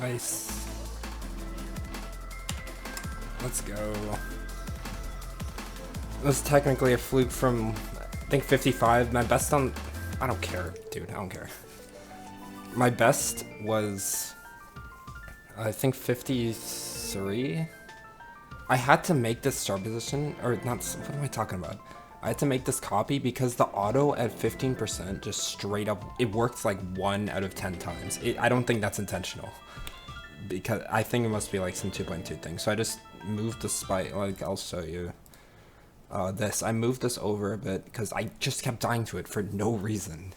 Nice. Let's go. It was technically a fluke from, I think, 55. My best on... I don't care, dude. I don't care. My best was, I think, 53. I had to make this start position, or not, what am I talking about? I had to make this copy because the auto at 15% just straight up, it works like 1 out of 10 times. I don't think that's intentional. Because I think it must be like some 2.2 thing. So I just moved the spike, like I'll show you this. I moved this over a bit because I just kept dying to it for no reason.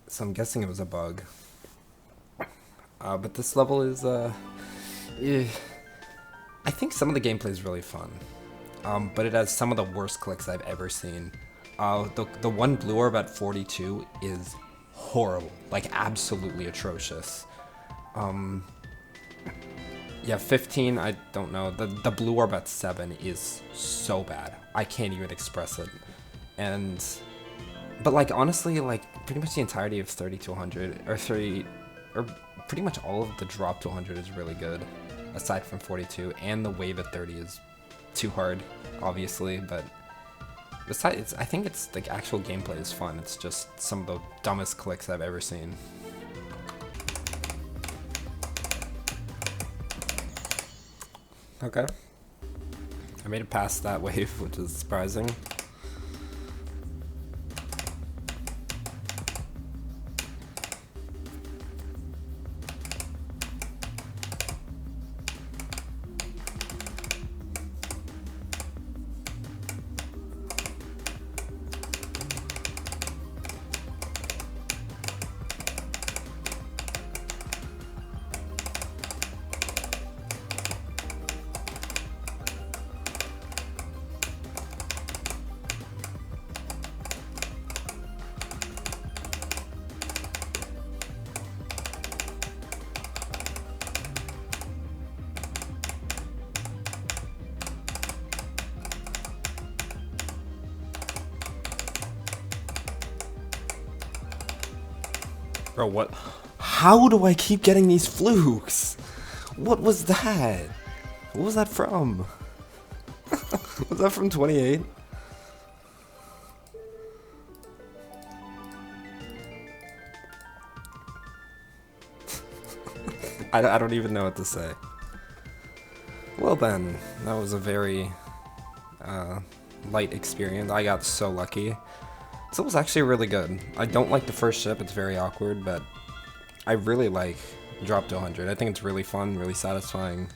So I'm guessing it was a bug. But this level is, I think some of the gameplay is really fun. But it has some of the worst clicks I've ever seen. The one blue orb at 42 is horrible, like absolutely atrocious. Yeah, 15, I don't know. The blue orb at 7 is so bad. I can't even express it. But like honestly, like pretty much the entirety of 30 to 100, or 30, or pretty much all of the drop to 100 is really good, aside from 42, and the wave at 30 is too hard, obviously, but besides, I think it's like actual gameplay is fun. It's just some of the dumbest clicks I've ever seen. Okay. I made it past that wave, which is surprising. Bro, what? How do I keep getting these flukes? What was that? What was that from? Was that from 28? I don't even know what to say. Well then, that was a very light experience. I got so lucky. So it was actually really good. I don't like the first ship, it's very awkward, but I really like Drop to 100. I think it's really fun, really satisfying.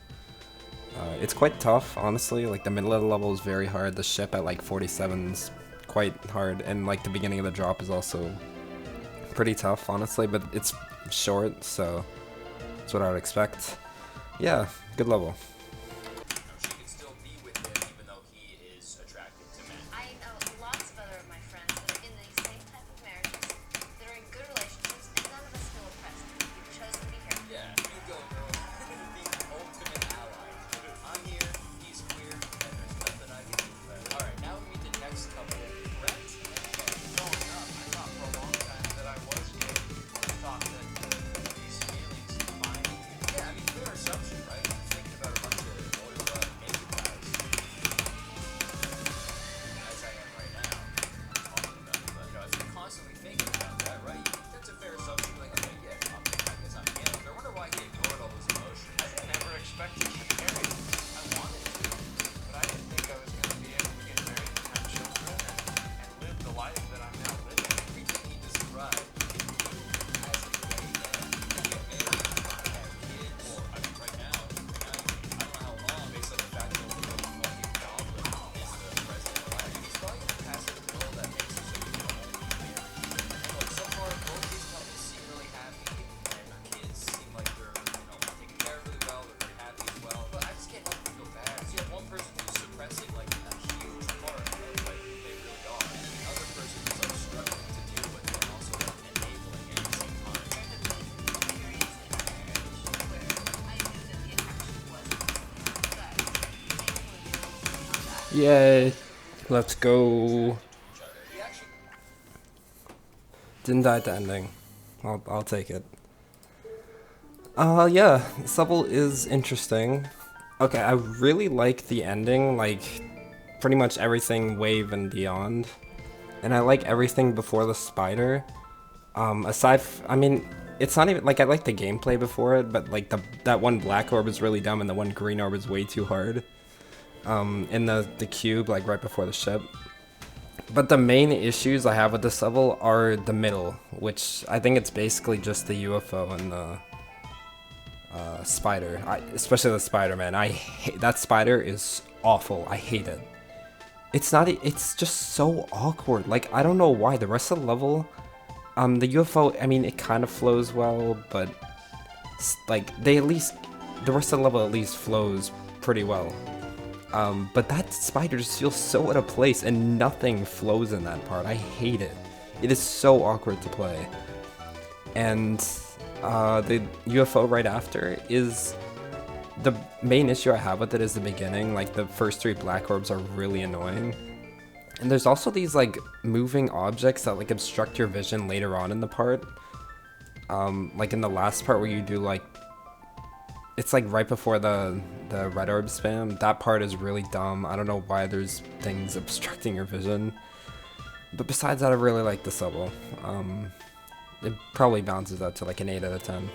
It's quite tough, honestly. Like the middle of the level is very hard. The ship at like 47 is quite hard, and like the beginning of the drop is also pretty tough, honestly, but it's short, so that's what I would expect. Yeah, good level. Yay. Let's go. Didn't die at the ending. I'll take it. Yeah, this level is interesting. Okay, I really like the ending, like, pretty much everything Wave and beyond. And I like everything before the spider. I mean, it's not even, like, I like the gameplay before it, but, like, that one black orb is really dumb and the one green orb is way too hard. In the cube, like, right before the ship. But the main issues I have with this level are the middle, which I think it's basically just the UFO and the spider. Especially the spider, man. I hate that spider is awful. I hate it. It's not. It's just so awkward. Like, I don't know why. The rest of the level, the UFO. I mean, it kind of flows well, but like the rest of the level at least flows pretty well. But that spider just feels so out of place, and nothing flows in that part. I hate it. It is so awkward to play. And the UFO right after is the main issue I have with it is the beginning. Like, the first 3 black orbs are really annoying. And there's also these, like, moving objects that, like, obstruct your vision later on in the part. Like in the last part where you do, like, it's like right before the red orb spam. That part is really dumb. I don't know why there's things obstructing your vision. But besides that, I really like this level. It probably bounces out to like an 8 out of 10.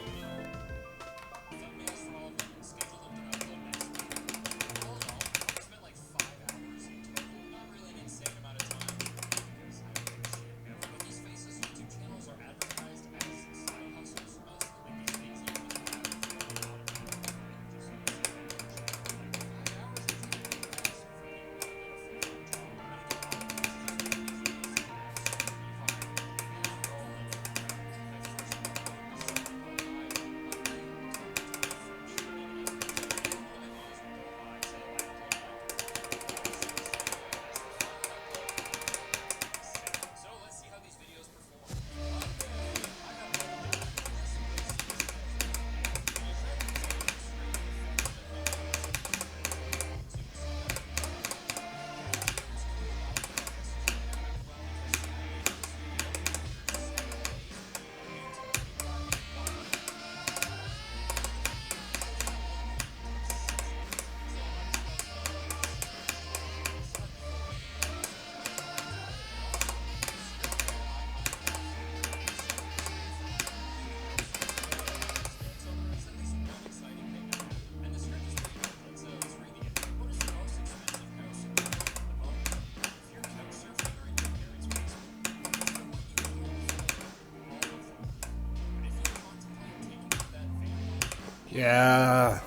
Yeah.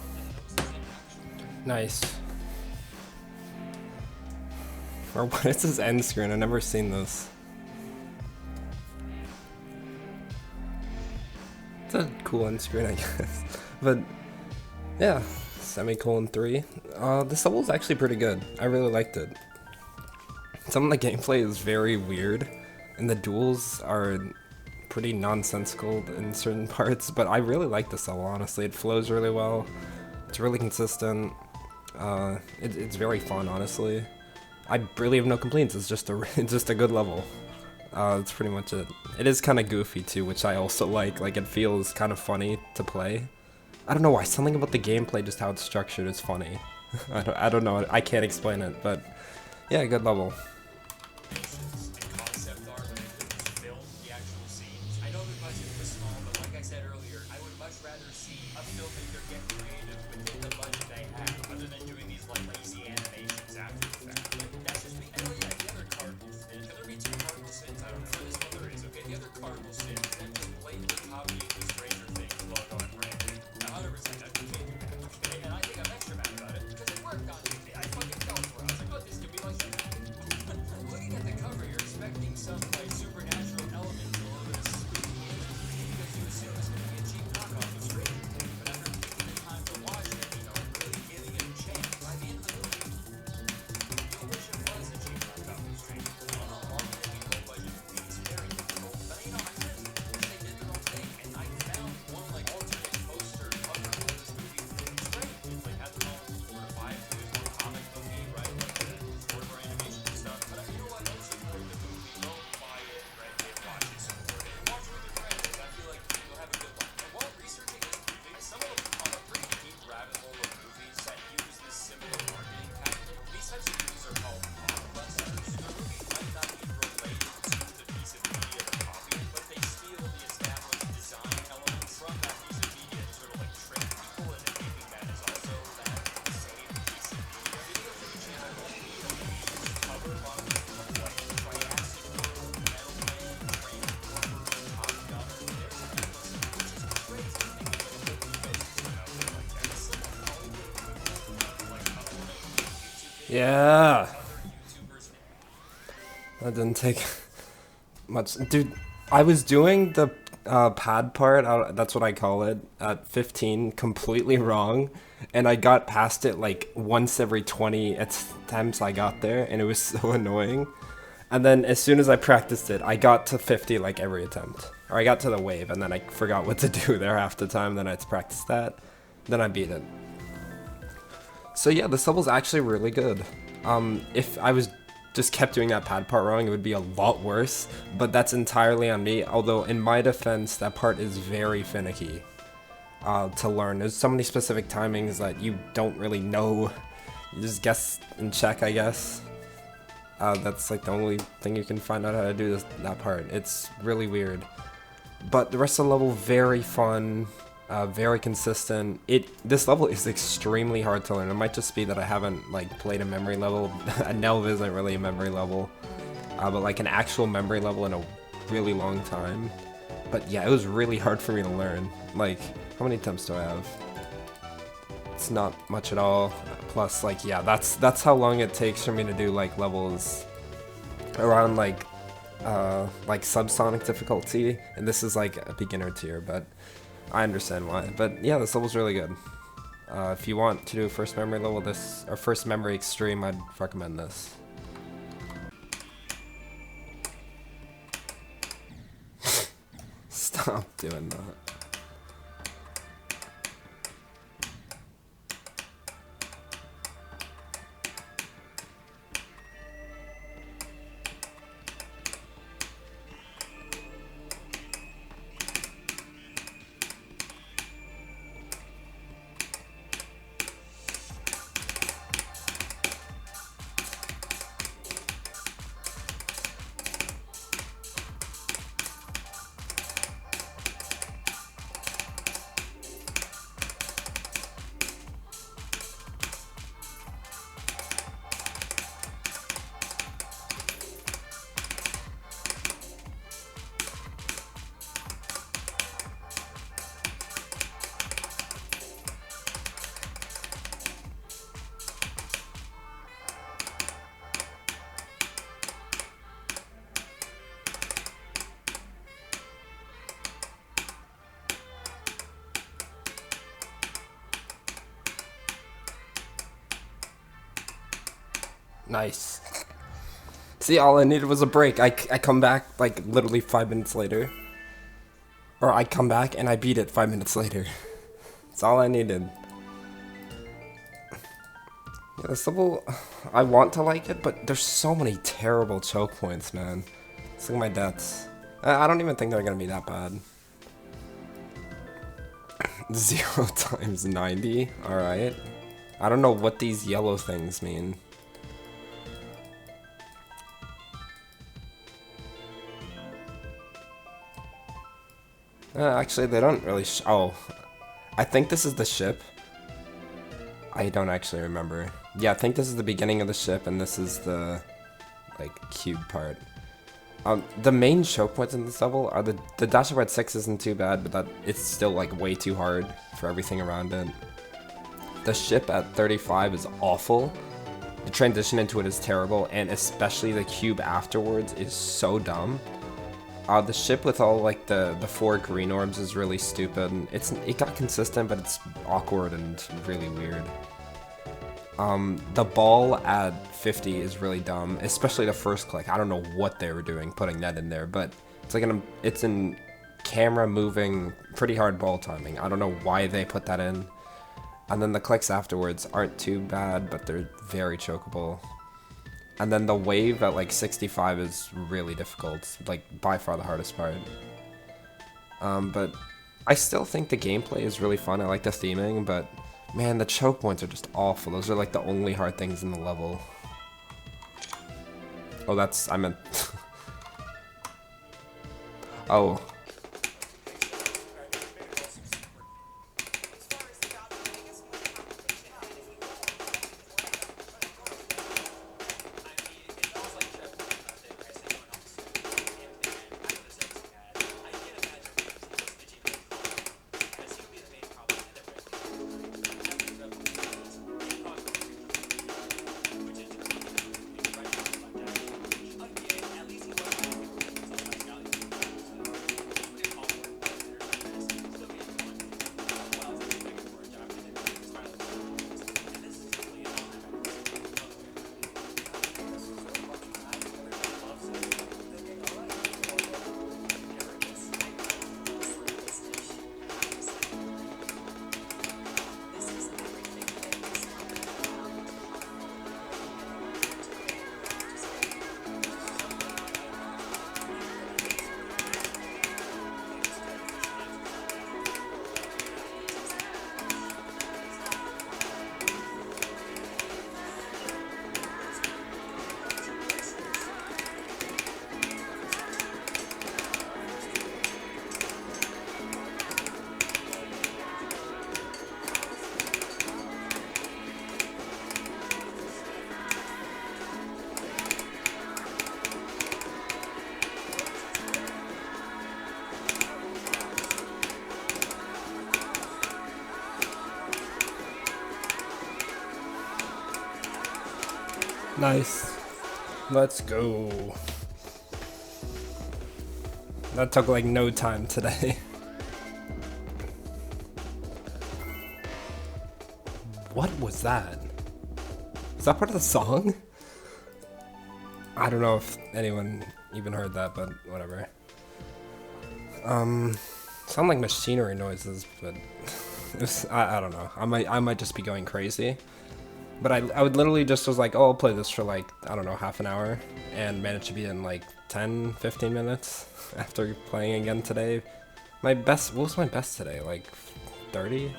Nice. Or what is this end screen? I've never seen this. It's a cool end screen, I guess. But yeah, semicolon 3. This level is actually pretty good. I really liked it. Some of the gameplay is very weird, and the duels are pretty nonsensical in certain parts, but I really like this level, honestly. It flows really well. It's really consistent. It's very fun, honestly. I really have no complaints. It's just a good level. That's pretty much it. It is kind of goofy too, which I also like. Like, it feels kind of funny to play. I don't know why. Something about the gameplay, just how it's structured, is funny. I don't know. I can't explain it, but yeah, good level. Yeah. That didn't take much. Dude, I was doing the pad part, that's what I call it, at 15 completely wrong. And I got past it like once every 20 attempts I got there, and it was so annoying. And then as soon as I practiced it, I got to 50 like every attempt. Or I got to the wave, and then I forgot what to do there half the time, then I had to practice that. Then I beat it. So yeah, this level's actually really good. If I was just kept doing that pad part wrong, it would be a lot worse, but that's entirely on me, although in my defense, that part is very finicky to learn. There's so many specific timings that you don't really know. You just guess and check, I guess. That's like the only thing you can find out how to do that part. It's really weird. But the rest of the level, very fun. Very consistent. This level is extremely hard to learn. It might just be that I haven't like played a memory level. Nelv isn't really a memory level, but like an actual memory level in a really long time. But yeah, it was really hard for me to learn. Like, how many attempts do I have? It's not much at all. Plus, like, yeah, that's how long it takes for me to do like levels around like subsonic difficulty, and this is like a beginner tier, but I understand why. But yeah, this level's really good. If you want to do a first memory level, or first memory extreme, I'd recommend this. Stop doing that. Nice. See, all I needed was a break. I come back like literally 5 minutes later. Or I come back and I beat it 5 minutes later. That's all I needed. Yeah, this level, I want to like it, but there's so many terrible choke points, man. Let's look at my deaths. I don't even think they're gonna be that bad. 0 times 90, alright. I don't know what these yellow things mean. Actually, they don't really oh. I think this is the ship. I don't actually remember. Yeah, I think this is the beginning of the ship, and this is the, like, cube part. The main choke points in this level are the dash over at 6 isn't too bad, but it's still, like, way too hard for everything around it. The ship at 35 is awful. The transition into it is terrible, and especially the cube afterwards is so dumb. The ship with all like the 4 green orbs is really stupid. It got consistent, but it's awkward and really weird. The ball at 50 is really dumb, especially the first click. I don't know what they were doing putting that in there, but it's like it's in camera moving, pretty hard ball timing. I don't know why they put that in. And then the clicks afterwards aren't too bad, but they're very chokeable. And then the wave at like 65 is really difficult, like by far the hardest part. But I still think the gameplay is really fun. I like the theming, but man, the choke points are just awful. Those are like the only hard things in the level. Oh, I meant... oh. Nice. Let's go. That took like no time today. What was that? Is that part of the song? I don't know if anyone even heard that, but whatever. Sound like machinery noises, but I don't know. I might just be going crazy. But I would literally just was like, oh, I'll play this for like, I don't know, half an hour, and managed to be in like 10-15 minutes after playing again today. What was my best today? Like 30?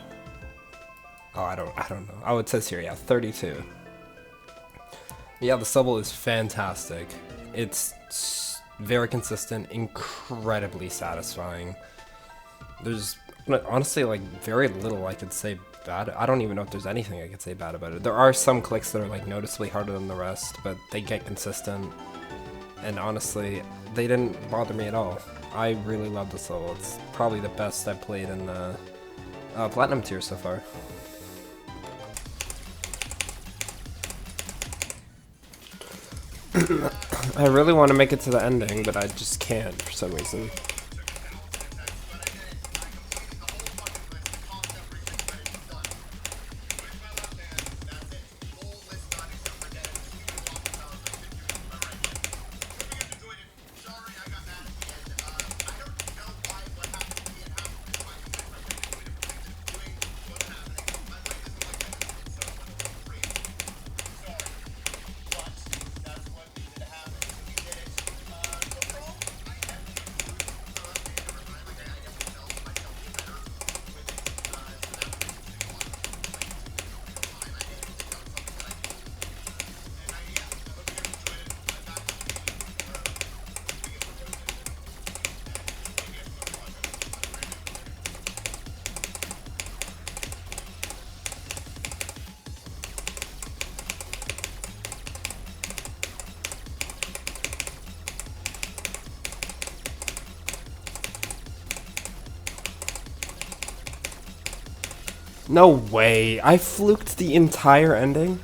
Oh, I don't know. Oh, it says here, yeah, 32. Yeah, the Cerebral is fantastic. It's very consistent, incredibly satisfying. There's honestly like very little I could say bad. I don't even know if there's anything I could say bad about it. There are some clicks that are like noticeably harder than the rest, but they get consistent. And honestly, they didn't bother me at all. I really love the Cerebral. It's probably the best I've played in the Platinum Tier so far. I really want to make it to the ending, but I just can't for some reason. No way. I fluked the entire ending?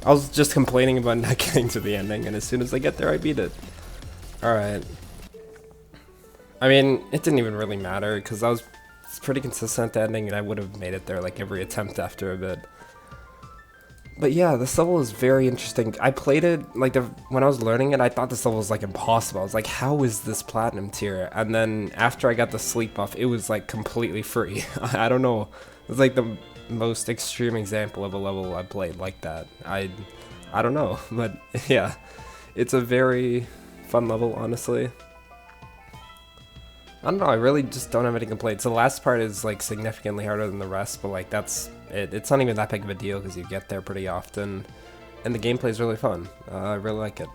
I was just complaining about not getting to the ending, and as soon as I get there, I beat it. Alright. I mean, it didn't even really matter, because it's pretty consistent at the ending, and I would have made it there like every attempt after a bit. But yeah, this level is very interesting. I played it, like, when I was learning it, I thought this level was, like, impossible. I was like, how is this Platinum Tier? And then, after I got the sleep buff, it was, like, completely free. I don't know. It's, like, the most extreme example of a level I played like that. I don't know, but, yeah. It's a very fun level, honestly. I don't know, I really just don't have any complaints. The last part is, like, significantly harder than the rest, but, like, that's it. It's not even that big of a deal because you get there pretty often. And the gameplay is really fun. I really like it.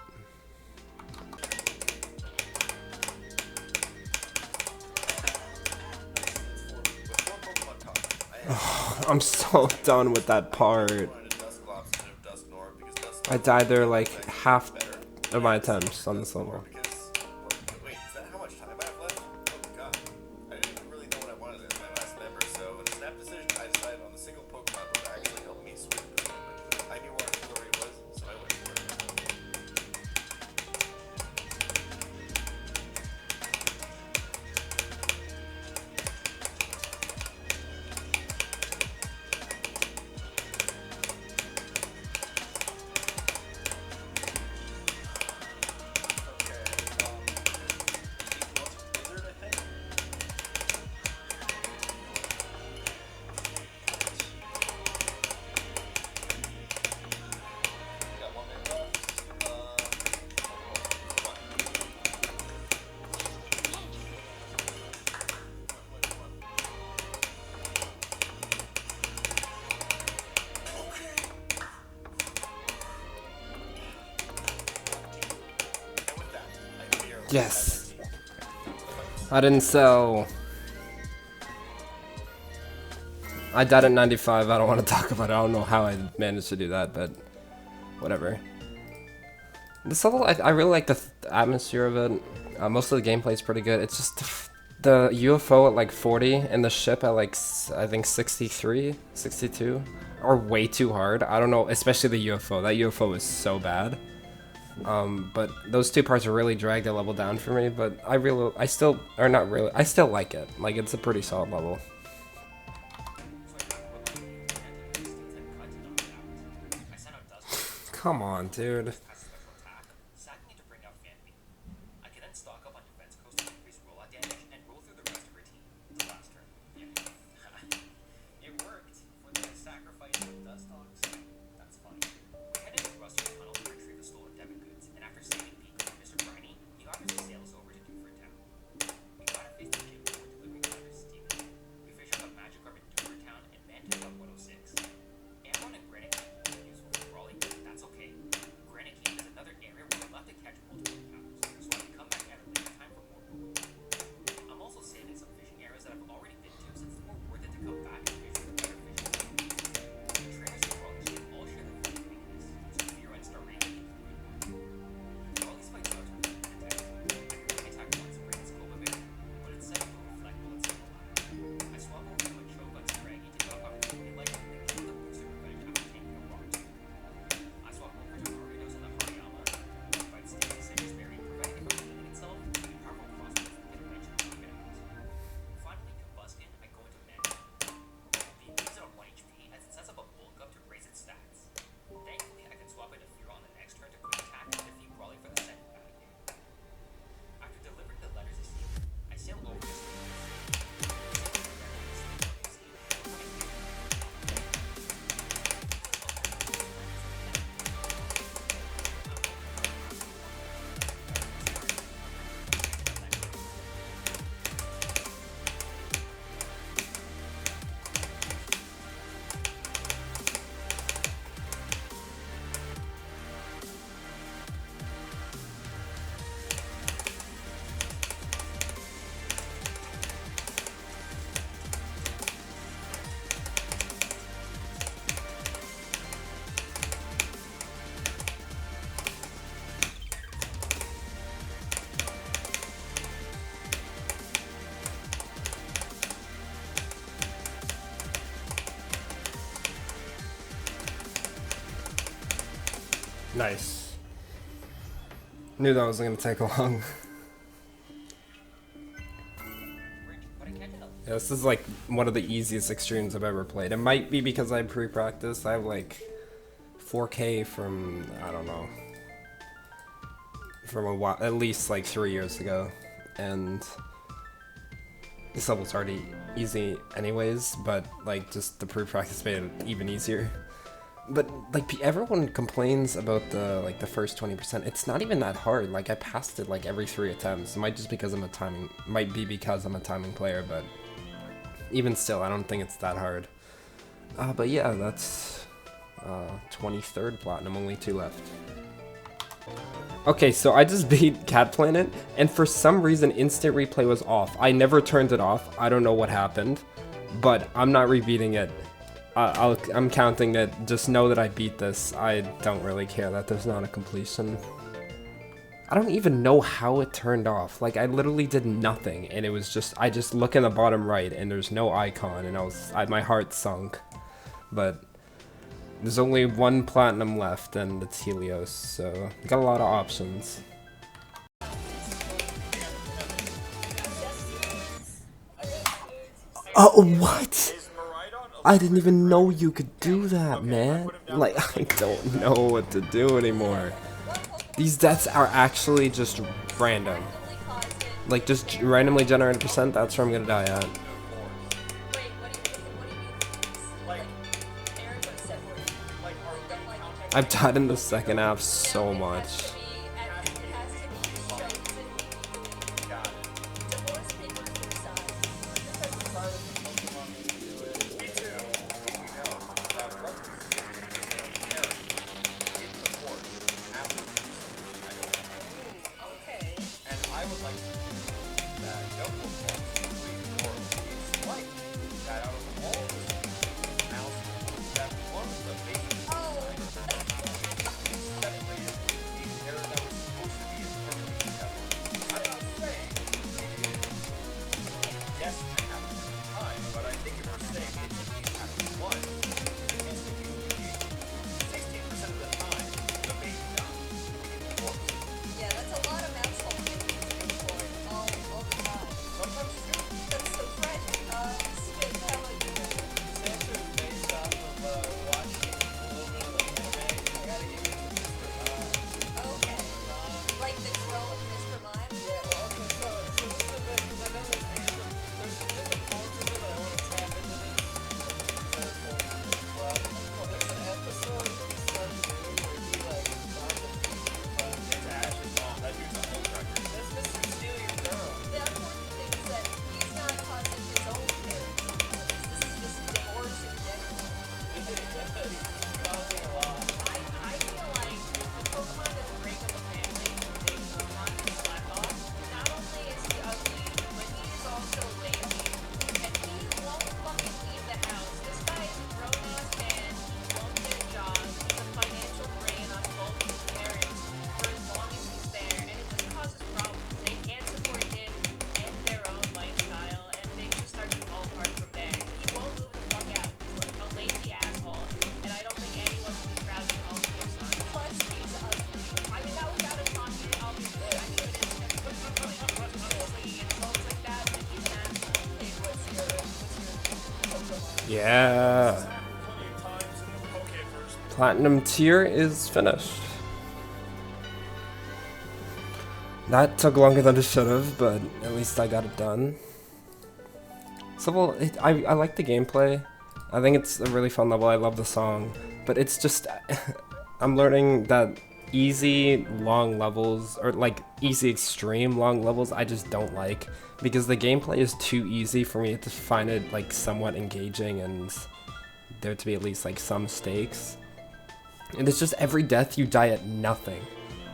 Oh, I'm so done with that part. I died there, like, half of my attempts on this level. Yes. I didn't sell. I died at 95. I don't want to talk about it. I don't know how I managed to do that, but whatever. This level, I really like the atmosphere of it. Most of the gameplay is pretty good. It's just the UFO at like 40 and the ship at like I think 63, 62 are way too hard. I don't know, especially the UFO. That UFO is so bad. But those two parts really dragged the level down for me. But I still like it. Like, it's a pretty solid level. Come on, dude. Nice. Knew that wasn't gonna take long. Yeah, this is like one of the easiest extremes I've ever played. It might be because I pre-practiced. I have like 4K from, I don't know, from a while, at least like 3 years ago. And this level's already easy anyways, but like just the pre-practice made it even easier. But like everyone complains about the first 20%. It's not even that hard. Like I passed it like every 3 attempts. It might be because I'm a timing player, but even still, I don't think it's that hard. But yeah, that's 23rd platinum, only 2 left. Okay, so I just beat Cat Planet, and for some reason instant replay was off. I never turned it off. I don't know what happened, but I'm not rebeating it. I'm counting it. Just know that I beat this. I don't really care that there's not a completion. I don't even know how it turned off. Like, I literally did nothing, and it was just, I just look in the bottom right, and there's no icon, and my heart sunk. But there's only 1 platinum left, and it's Helios, so got a lot of options. Oh, what? I didn't even know you could do that, man. Like, I don't know what to do anymore. These deaths are actually just random. Like, just randomly generated percent, that's where I'm gonna die at. I've died in the second half so much. Yeah. Platinum tier is finished. That took longer than it should have, but at least I got it done. So, well, I like the gameplay. I think it's a really fun level. I love the song. But it's just... I'm learning that easy long levels, or like easy extreme long levels, I just don't like. Because the gameplay is too easy for me to find it like somewhat engaging and there to be at least like some stakes. And it's just every death you die at nothing.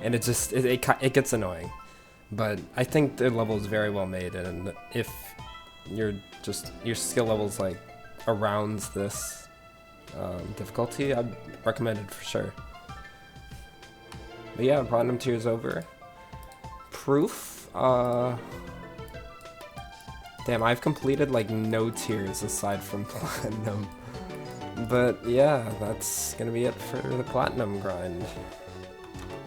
And it just, it gets annoying. But I think the level is very well made, and if your skill level's like around this difficulty, I'd recommend it for sure. But yeah, Platinum tier is over. Proof, damn, I've completed like no tiers aside from Platinum. But yeah, that's gonna be it for the Platinum grind.